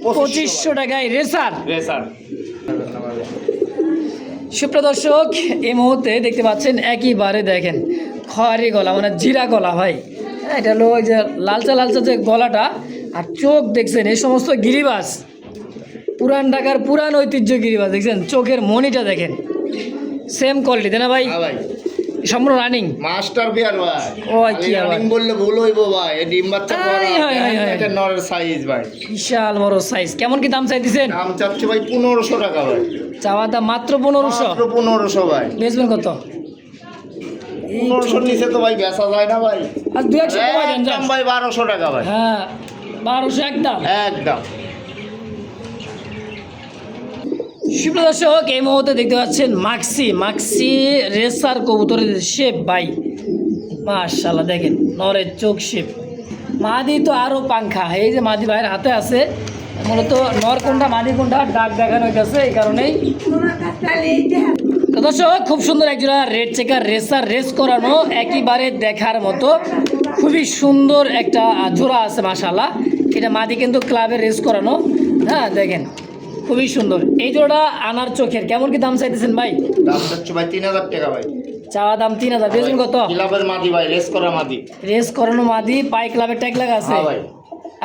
2500 টাকায় রেসার। রেসার। সুপ্রদর্শক এই মুহূর্তে দেখতে পাচ্ছেন একইবারে দেখেন খয়েরি গলা, মানে জিরা গলা ভাই। এটা হলো ওই যে লালচা লালচা যে গলাটা, আর চোখ দেখছেন, এই সমস্ত গিরিবাস, পুরান ঢাকার পুরান ঐতিহ্য গিরিবাস দেখছেন, চোখের মনিটা দেখেন, সেম কোয়ালিটি তাই না ভাই? হ্যাঁ ভাই। সম্পূর্ণ রানিং মাস্টার বিয়ার ভাই। ও কি আবার রানিং বললে ভুল হইব ভাই, এই ডিম বাচ্চা করা এটা নরের সাইজ ভাই, বিশাল বড় সাইজ। কেমন কি দাম চাইতেছেন? দাম চাচ্ছে ভাই 1500 টাকা ভাই। চাওয়া দাম মাত্র 1500। মাত্র 1500 ভাই। বেচবেন কত? এই 1500 নিচে তো ভাই বেচা যায় না ভাই। আর 200 কমাই দেন একদম ভাই 1200 টাকা ভাই। হ্যাঁ 1200 একদম। একদম। সুপ্রিয় দর্শক, এই মুহূর্তে দেখতে পাচ্ছেন মাক্সি রেসার কবুতরের শেপ ভাই, মাশাআল্লাহ দেখেন নরের চোখ শেপ। মাদি তো আরও পাংখা, এই যে মাদি ভাইয়ের হাতে আছে, মূলত নর কোনটা মাদি কোনটা ডাক দেখানো হইতেছে এই কারণেই। তো দর্শক, খুব সুন্দর একজোড়া রেড চেকার রেসার রেস করানো, একেবারে দেখার মতো খুবই সুন্দর একটা জোড়া আছে মাশাআল্লাহ। এটা মাদি কিন্তু ক্লাবে রেস করানো। হ্যাঁ দেখেন খুবই সুন্দর এই জোড়া। আনার চোখের কেমন কি দাম চাইতেছেন ভাই? দাম হচ্ছে ভাই 3000 টাকা ভাই। চাওয়া দাম 3000, বেচবেন কত? ক্লাবের মাদি ভাই, রেস করা মাদি। রেস করানো মাদি, পাই ক্লাবের ট্যাগ লাগা আছে। হ্যাঁ ভাই।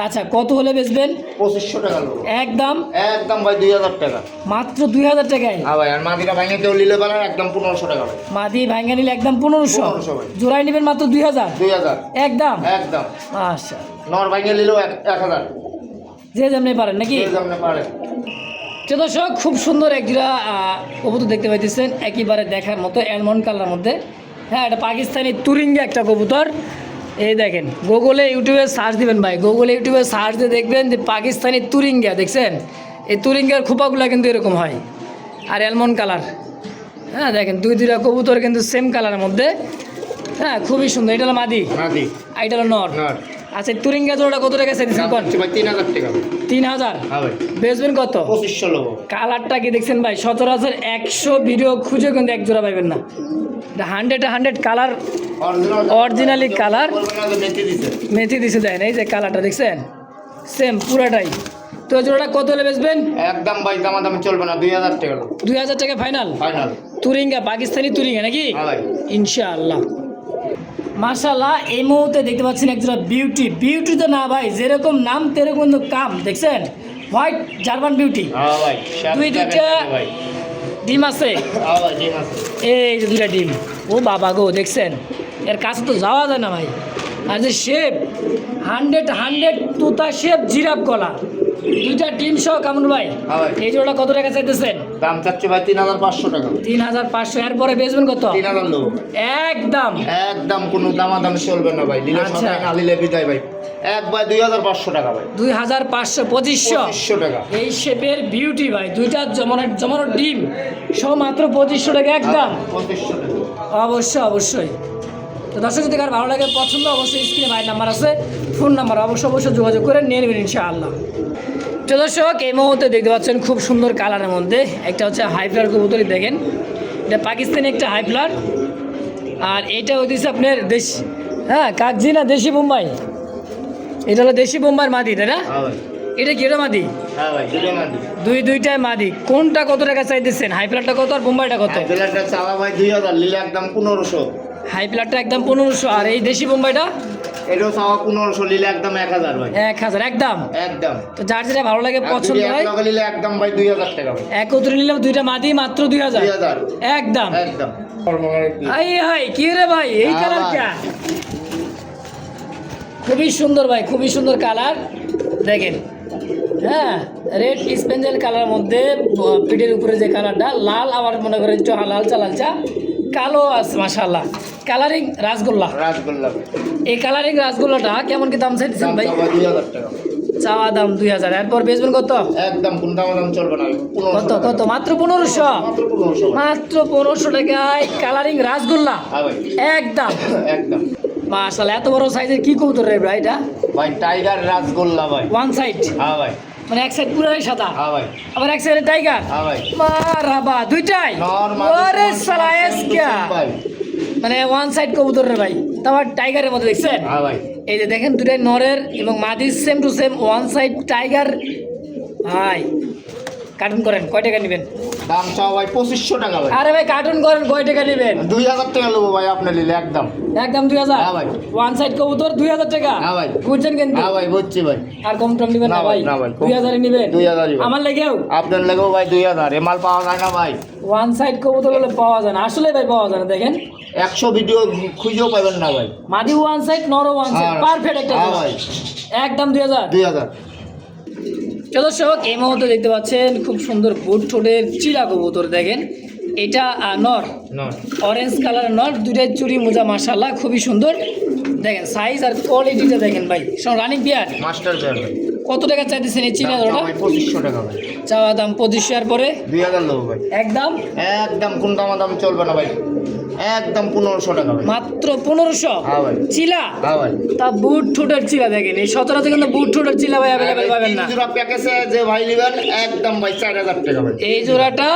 আচ্ছা কত হলে বেচবেন? 2500 টাকা লোক। একদম একদম ভাই 2000 টাকা। মাত্র 2000 টাকায়? হ্যাঁ ভাই। আর মাদিটা ভাঙে কেউ নিলে বানার একদম 1500 টাকা ভাই। মাদি ভাঙ্গা নিলে একদম 1500। 1500 ভাই। জোড়াই নেবেন মাত্র 2000? 2000 একদম একদম। আচ্ছা, নর ভাঙে নিলেও 1000। যে যেমনি পারেন নাকি? এই যেমন পারে। তো দর্শক, খুব সুন্দর একজোড়া কবুতর দেখতে পাইতেছেন, একেবারে দেখার মতো অ্যালমন্ড কালার মধ্যে। হ্যাঁ, এটা পাকিস্তানি তুরিঙ্গা একটা কবুতর। এই দেখেন, গুগলে ইউটিউবে সার্চ দিবেন ভাই, গুগলে ইউটিউবে সার্চ দিয়ে দেখবেন যে পাকিস্তানি তুরিঙ্গা, দেখছেন এই তুরিঙ্গার খোপাগুলো কিন্তু এরকম হয় আর অ্যালমন্ড কালার। হ্যাঁ দেখেন দুইটা কবুতর কিন্তু সেম কালারের মধ্যে। হ্যাঁ খুবই সুন্দর। এটা হলো মাদি মাদি, আর এটা হলো নর। নর। আচ্ছা, তুরিঙ্গা জোড়াটা কত টাকা চাইছেন কোন? ভাই 3000 টাকা ভাই। 3000? হ্যাঁ ভাই। বেচবেন কত? 2500 লোক। কালারটা কি দেখছেন ভাই? 100 ভিডিও খুঁজে কিন্তু এক জোড়া পাইবেন না। এটা 100 কালার, অরিজিনালি কালার মেথি দিছে। দেন এই যে কালারটা দেখছেন, সেম পুরাটাই। তো জোড়াটা কত হলে বেচবেন? একদম ভাই দামাদামি চলবে না, 2000 টাকা লোক। 2000 টাকা ফাইনাল? ফাইনাল। তুরিঙ্গা, পাকিস্তানি তুরিঙ্গা নাকি? হ্যাঁ ভাই। ইনশাআল্লাহ। মাশাআল্লাহ, এই মুহূর্তে দেখতে পাচ্ছেন একজোড়া বিউটি তো না ভাই, যেরকম নাম তেরকম কিন্তু কাম। দেখছেন হোয়াইট জার্মান বিউটি। হ্যাঁ ভাই। দুইটা ভাই ডিম আছে। হ্যাঁ ভাই, ডিম আছে। এই যে দুইটা ডিম, ও বাবা গো, দেখছেন এর কাছে তো যাওয়া যায় না ভাই। আর যে শেপ 100 তুতা শেপ, জিরাফ গলা, দুইটা ডিম সহ কামরুল ভাই। হ্যাঁ ভাই। এই জোড়া কত টাকা চাইতেছেন? দাম চাচ্ছে ভাই 3500 টাকা। 3500। এরপরে বেচবেন কত? 3000 লোক। একদম একদম কোনো দামাদামি চলবে না ভাই। নিলে আচ্ছা। সবাই না নিলে বিদায় ভাই। এক ভাই 2500 টাকা ভাই। 2500, 2500 টাকা। এই শেপের বিউটি ভাই, দুইটা জমানো ডিম সহ মাত্র 2500 টাকা একদম। 2500 টাকা। অবশ্যই। তো দর্শক, যদি কার ভালো লাগে পছন্দ, অবশ্যই স্ক্রিনে ভাই নাম্বার আছে, ফোন নাম্বার অবশ্যই যোগাযোগ করে নিয়ে নেবেন ইনশাআল্লাহ। তো দর্শক, এই মুহূর্তে দেখতে পাচ্ছেন খুব সুন্দর কালারের মধ্যে একটা হচ্ছে হাইফ্লার কবুতরই। দেখেন এটা পাকিস্তানি একটা হাইফ্লার, আর এটা হচ্ছে আপনার দেশ, হ্যাঁ কাকজি না দেশি বোম্বাই। এটা হলো দেশি বোম্বাইয়ের মাদি, তাই না? হ্যাঁ ভাই। এটা কি এটা মাদি? হ্যাঁ ভাই, দুটো মাদি। দুইটাই মাদি। কোনটা কত টাকা চাইতেছেন? হাইফ্লারটা কত আর বোম্বাইটা কত? হাইফ্লারটা চাওয়া ভাই 2000, নিলে একদম 1500। হাইফ্লারটা একদম 1500, আর এই দেশি বোম্বাইটা? এটাও চাওয়া 1500, নিলে একদম 1000 ভাই। 1000 একদম। একদম। তো যার যেটা ভালো লাগে পছন্দ হয়, এক নিলে একদম ভাই 2000 টাকা ভাই। একত্রে নিলাম দুইটা মাদি মাত্র 2000 2000 একদম। একদম। হাই কি রে ভাই, এই হ্যাঁ কালার ভাই। কে? খুবই সুন্দর ভাই, খুবই সুন্দর কালার। দেখেন, হ্যাঁ রেড স্পেঞ্জেল কালার মধ্যে পিঠের উপরে যে কালারটা লাল, আবার মনে করেন চড়া লালচা কালো আছে মাশাআল্লাহ। কালারিং রাসগোল্লা। এই কালারিং রাসগোল্লাটা কেমন কি দাম চাইছেন ভাই? 2000 টাকা। চাওয়া দাম 2000। এরপর বেচবেন কত? একদম কোন দাম চলবে না। কত? মাত্র 1500। মাত্র 1500 টাকায় কালারিং রাসগোল্লা একদম। একদম। মাশাআল্লাহ, এত বড় সাইজের কি কবুতর রে ভাই এটা? ভাই টাইগার রাসগোল্লা ভাই। One side? হ্যাঁ ভাই। মানে এক সাইড পুরোটাই সাদা? হ্যাঁ ভাই। আবার এক সাইডে টাইগার? হ্যাঁ ভাই। মারহাবা, দুইটাই? ওরে সালা এসকা, মানে ওয়ান সাইড কবুতর রে ভাই, তারপর টাইগারের মধ্যে দেখছেন? হ্যাঁ ভাই। এই যে দেখেন দুটাই নরের এবং মাদির same to same one side tiger ভাই। কার্টুন করেন, কয় টাকা নেবেন? দাম চাও ভাই 2500 টাকা ভাই। আরে ভাই কার্টুন করেন, কয় টাকা নেবেন? 2000 টাকা নেবো ভাই, আপনি নিলে একদম 2000? হ্যাঁ ভাই। ওয়ান সাইড কবুতর 2000 টাকা? হ্যাঁ ভাই। বুঝছেন কিন্তু? হ্যাঁ ভাই, বুঝছি ভাই। আর কম টম নেবেন না ভাই? না ভাই। 2000 নেবেন? 2000 আমার লাগেও? আপনার লাগেও ভাই 2000। এ মাল পাওয়া যায় না ভাই। ওয়ান সাইড কবুতর বলে পাওয়া যায় না, আসলে ভাই পাওয়া যায় না। দেখেন 100 ভিডিও খুঁজেও পাবেন না ভাই। মাদি ওয়ান সাইড, নর ওয়ান সাইড, পারফেক্ট একটা হ্যাঁ ভাই। একদম 2000। 2000। দর্শক, এই মুহূর্তে দেখতে পাচ্ছেন খুব সুন্দর বুট ঠোঁটের চিলা কবুতর। দেখেন এটা নর, নট অরেঞ্জ কালার নর, দুটাই চুরি মোজা মাশাআল্লাহ খুবই সুন্দর। দেখেন সাইজ আর কোয়ালিটিটা দেখেন ভাই, সব রানিং বিয়ার। মাস্টার পেয়ার ভাই। কত টাকা চাইতেছেন এই চিনা জোড়াটা? 2500 টাকা ভাই। চাওয়া দাম 2500 আর পরে 2000 দেবো ভাই। একদম একদম কোন দাম চলবে না ভাই, একদম 1500 টাকা ভাই। মাত্র 1500। হ্যাঁ ভাই। চিলা হ্যাঁ ভাই। তা বুট ঠোঁটের চিলা দেখেন, এই সচরাচর কিন্তু বুট ঠোঁটের চিলা ভাই অ্যাভেলেবেল পাবেন না। 3 জোড়া প্যাকেজে যে ভাই নেবেন একদম ভাই 4000 টাকা ভাই। এই জোড়াটা,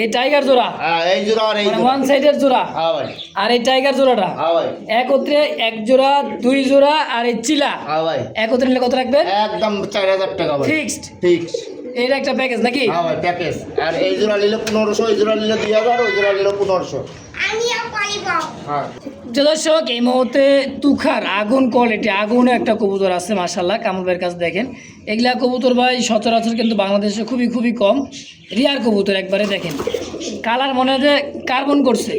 এই টাইগার জোড়া, হ্যাঁ এই জোড়া আর এই মানে জোড়া। ওয়ান সাইডের জোড়া, হ্যাঁ ভাই। আর এই টাইগার জোড়াটা হ্যাঁ ভাই। একত্রে এক জোড়া, দুই জোড়া, আর এই চিলা হ্যাঁ ভাই। একত্রে নিলে কত রাখবেন? একদম 4000 টাকা ভাই। ফিক্সড। ফিক্স। এইটা একটা প্যাকেজ নাকি? হ্যাঁ ভাই প্যাকেজ। আর এই জোড়া নিলে 1500, এই জোড়া নিলে 2000, ওই জোড়া নিলে 1500। আমিও পারিব। হ্যাঁ। যে দর্শক এই মুহূর্তে তুখার আগুন কোয়ালিটি, আগুনে একটা কবুতর আছে মাশাআল্লাহ, কামল ভাইয়ের কাছে দেখেন। এগুলা কবুতর ভাই সচরাচর কিন্তু বাংলাদেশে খুবই খুবই কম, রিয়ার কবুতর একবারে। দেখেন কালার মনে হয় যে কার্বন করছে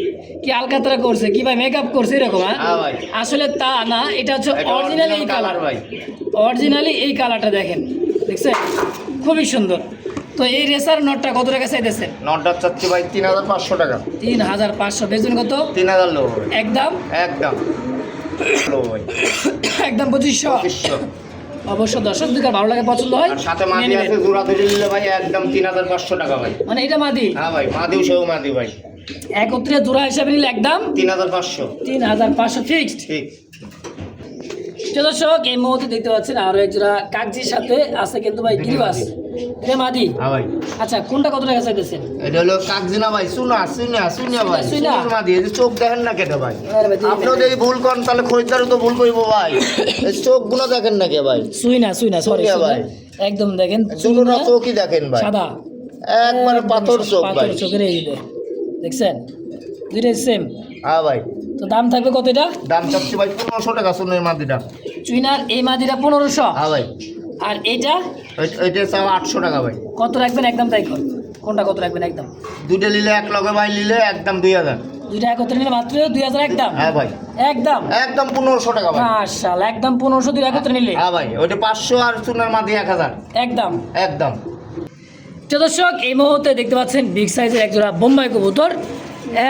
কি আলকাতরা করছে কি ভাই মেকআপ করছে এরকম। হ্যাঁ ভাই। আসলে তা না, এটা হচ্ছে এটা অরিজিনালি এই original কালার colour ভাই। অরিজিনালি এই কালারটা দেখেন, দেখছেন খুবই সুন্দর। তো এই রেসার নটটা কত টাকা চাইতেছেন? নটটা চাচ্ছি ভাই 3500 টাকা। 3500। বেচবেন কত? 3000 লোক ভাই। একদম একদম লোক ভাই। একদম 2500। 2500। অবশ্য দর্শক যদি কার ভালো লাগে পছন্দ হয় আর সাথে নিয়ে মাদি নেবেন। আছে জোড়া ধরে নিলে ভাই একদম 3500 টাকা ভাই। মানে এটা মাদি হ্যাঁ ভাই, মাদিও সেও মাদি ভাই। একত্রে জোড়া হিসাবে নিলে একদম 3500। 3500 ফিক্সড। ঠিক। তো দর্শক এই মুহূর্তে দেখতে পাচ্ছেন আরো এক জোড়া কাগজির সাথে আছে কিন্তু ভাই গিরিবাস, এটা মাদি। হ্যাঁ ভাই। আচ্ছা কোনটা কত টাকা চাইতেছেন? এটা হলো কাকজিনা ভাই, সুনা ভাই, সুনা। সুনার মাদি। এই যে চোখ দেখেন না কেটে ভাই। আরে ভাই, আপনি যদি ভুল করেন তাহলে খরিদ্দারও তো ভুল করবো ভাই। এই চোখগুলো দেখেন না কে ভাই। সুইনা সরি সুইনা ভাই। একদম দেখেন দুটোটা চোখই দেখেন ভাই, সাদা একবারে পাথর চোখ ভাই। পাথর চোখের এই যে দেখছেন দুইটাই সেম। হ্যাঁ ভাই। তো দাম থাকবে কত এটা? দাম চাচ্ছি ভাই 1500 টাকা সুনের মাদিটা। চুইনার এই মাদিটা 1500। হ্যাঁ ভাই। আর এইটা এটা চাও 800 টাকা ভাই। কত রাখবেন একদম? তাই কোন কোনটা কত রাখবেন একদম? দুটো নিলে এক লগে ভাই নিলে একদম 2000। দুইটা একত্রে নিলে মাত্র 2000 একদম। হ্যাঁ ভাই। একদম একদম 1500 টাকা ভাই। মাশাআল্লাহ একদম 1500 দুইটা একত্রে নিলে হ্যাঁ ভাই, ওইটা 500 আর সুনের মাদি 1000। একদম। একদম। তো দর্শক এই মুহূর্তে দেখতে পাচ্ছেন বিগ সাইজের এক জোড়া বোম্বাই কবুতর,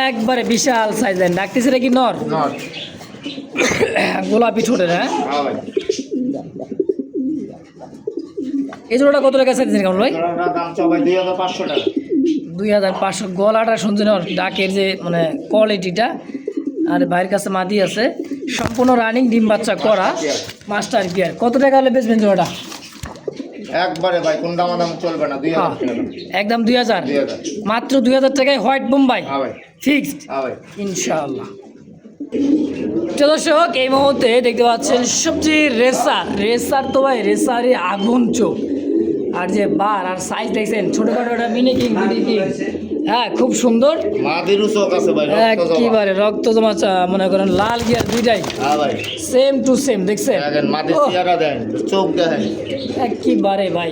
একবারে বিশাল সাইজের। ডাকতেছে এটা কি নর? নট। গোলাপি ঠোঁটের। হ্যাঁ হ্যাঁ ভাই। এই জোড়াটা কত টাকা চাইছেন কেমন ভাই? জোড়াটার দাম চাও ভাই 2500 টাকা। 2500। গলাটা শুনছেন ওর ডাকের যে মানে কোয়ালিটিটা, আর ভাইয়ের কাছে মাদি আছে সম্পূর্ণ রানিং ডিম বাচ্চা করা মাস্টার গিয়ার। কত টাকা হলে বেচবেন জোড়াটা? একবারে ভাই কোন দাম চলবে না, 2000 টাকা। একদম 2000। 2000। মাত্র 2000 টাকায় হোয়াইট বোম্বাই হ্যাঁ ভাই। ফিক্সড হ্যাঁ ভাই। ইনশাআল্লাহ। তো দর্শক এই মুহূর্তে দেখতে পাচ্ছেন সবচেয়ে রেসার তো ভাই রেসারই আগুন চোখ, আর যে বার আর সাইজ দেখছেন ছোটখাটো একটা মিনি কিং। হ্যাঁ খুব সুন্দর, মাদিরও চোখ আছে ভাই, রক্ত জমা। একেবারে রক্ত জমা মনে করেন লাল গিয়ার দুইটাই হ্যাঁ ভাই। সেম টু সেম দেখছেন। দেখেন মাদির ওহ, চেহারা দেন, চোখ দেখেন। একেবারে ভাই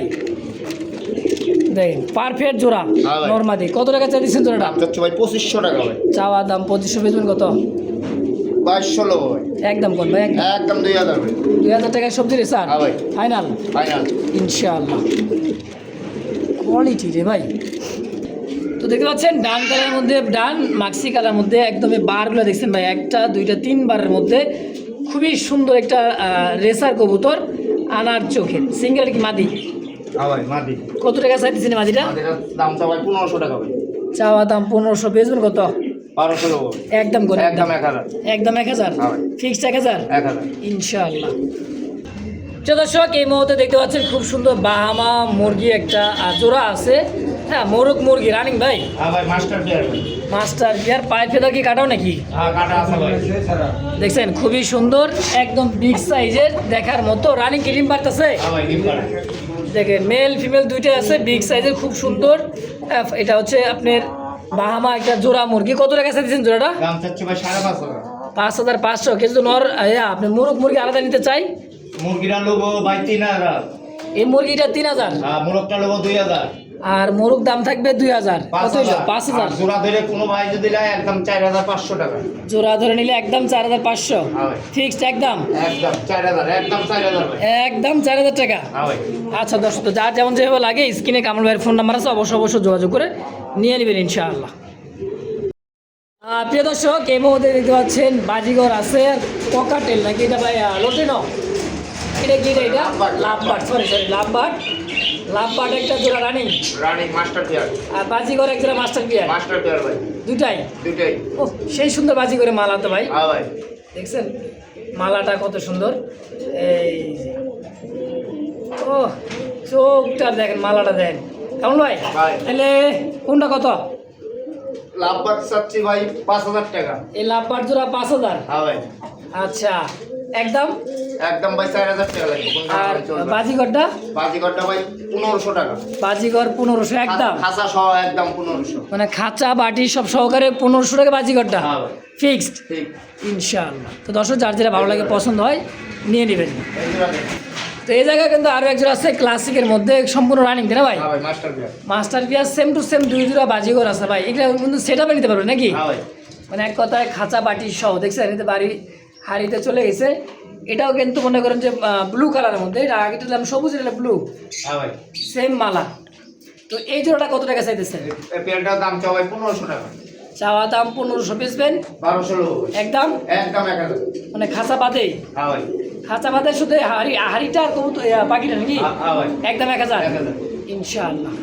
দেখেন পারফেক্ট জোড়া হ্যাঁ ভাই। নরমাদি। কত টাকা চাইছেন জোড়াটা? দাম চাচ্ছি ভাই 2500 টাকা ভাই। চাওয়া দাম 2500, বেচবেন কত? 2200 লোক ভাই। একদম কোন ভাই? একদম একদম 2000 ভাই। 2000 টাকায় সবজি রে স্যার হ্যাঁ ভাই। Final final. ইনশাআল্লাহ। কোয়ালিটি রে ভাই। তো দেখতে পাচ্ছেন ডান কালারের মধ্যে, ডান মাক্সি কালার মধ্যে একদমই বারগুলো দেখছেন ভাই, একটা দুইটা তিন বারের মধ্যে খুবই সুন্দর একটা রেসার কবুতর, আনার চোখে সিঙ্গেল কি মাদি। হ্যাঁ ভাই মাদি। কত টাকা চাইতেছেন মাদিটা? মাদির দাম চাও ভাই 1500 টাকা ভাই। চাওয়া দাম 1500, বেচবেন কত? 1200 লোক। একদম করে একদম 1000। একদম 1000 হ্যাঁ ভাই। ফিক্সড 1000 1000। ইনশাআল্লাহ। তো দর্শক এই মুহূর্তে দেখতে পাচ্ছেন খুব সুন্দর বাহামা মুরগি একটা জোড়া আছে। হ্যাঁ মোরগ মুরগি রানিং ভাই, হ্যাঁ ভাই মাস্টার পেয়ার ভাই। মাস্টার বিয়ার। পায়ের ফেদা কি কাটাও নাকি? হ্যাঁ কাটা আছে ভাই। দেখছেন খুবই সুন্দর, একদম বিগ সাইজের দেখার মতো। রানিং কি ডিম পারতেছে? হ্যাঁ ভাই ডিম পাড়া। দেখেন মেল ফিমেল দুইটাই আছে, বিগ সাইজের খুব সুন্দর। এটা হচ্ছে আপনার বাহামা একটা জোড়া মুরগি। কত টাকা চাইছেন জোড়াটা? দাম চাচ্ছি ভাই 5,500 টাকা। 5500। কিন্তু নর আপনি মোরগ মুরগি আলাদা নিতে চাই, মুরগিটা লোবো ভাই 3000। এই মুরগিটা 3000 হ্যাঁ মুরগটা লোবো 2000। আর মোরগ দাম থাকবে 2000। কত হইলো? 5000। 5000 জোড়া ধরে কোনো ভাই যদি নেয় একদম 4500 টাকা। জোড়া ধরে নিলে একদম 4500 হ্যাঁ ভাই। ফিক্সড একদম। একদম 4000, একদম 4000 ভাই। একদম 4000 টাকা। হ্যাঁ ভাই। আচ্ছা দর্শক, তো যার যেমন যেভাবে লাগে স্ক্রিনে কামল ভাইয়ের ফোন নাম্বার আছে, অবশ্যই যোগাযোগ করে নিয়ে নেবেন ইনশাআল্লাহ। প্রিয় দর্শক এই মুহূর্তে দেখতে পাচ্ছেন বাজিগর আছে ককাটেল নাকি এটা ভাই লোটেনো এটা কি এটা লাভবার্ড সরি লাভবার্ড একটা জোড়া রানিং মাস্টার পেয়ার আর বাজিগর এক জোড়া মাস্টার পিয়ার ভাই দুটাই দুটাই। ও সেই সুন্দর বাজিগরে মালা তো ভাই হ্যাঁ ভাই দেখছেন মালাটা কত সুন্দর এই যে। ও চোখটা দেখেন মালাটা দেখেন কেমন ভাই ভাই। তাহলে কোনটা কত লাভবাদ চাচ্ছি ভাই 5,000 টাকা। এই লাভবার্ড জোড়া 5,000 হ্যাঁ ভাই আচ্ছা একদম একদম ভাই 4,000 টাকা লাগবে। কোন দাম আর চলবে? বাজিগরটা বাজিগরটা ভাই 1,500 টাকা। বাজিগর 1500 একদম খাসা সহ একদম 1,500। মানে খাঁচা বাটি সব সহকারে 1500 টাকা বাজিগরটা হ্যাঁ ভাই ফিক্সড ঠিক। ইনশাআল্লাহ। তো দর্শক যার যেটা ভালো লাগে পছন্দ হয় নিয়ে নেবেন। এই জোড়া দেন। তো এই জায়গায় কিন্তু আরও একজন আছে ক্লাসিকের মধ্যে সম্পূর্ণ রানিং তাই না ভাই হ্যাঁ ভাই master pair. Master pair same to same দুই জোড়া বাজিগর আছে ভাই এগুলো কিন্তু সেট আপে নিতে পারবেন নাকি হ্যাঁ ভাই মানে এক কথায় খাঁচা বাটি সহ দেখছেন এতে বাড়ি হাড়িতে চলে গেছে। এটাও কিন্তু মনে করেন যে ব্লু কালারের মধ্যে এটা আগেটা দিলাম সবুজ এটা ব্লু হ্যাঁ ভাই সেম মালা। তো এই জোড়াটা কত টাকা চাইতেছে এই পেয়ারটার দাম চাও ভাই 1,500 টাকা। চাওয়া দাম 1500 বেচবেন 1,200 লোক ভাই। একদম একদম 1,000। মানে খাঁচা বাদে হ্যাঁ ভাই খাঁচা বাদে শুধু হাড়িটা আর কবুতর পাখিটা নাকি হ্যাঁ ভাই একদম 1000 1000। ইনশাআল্লাহ।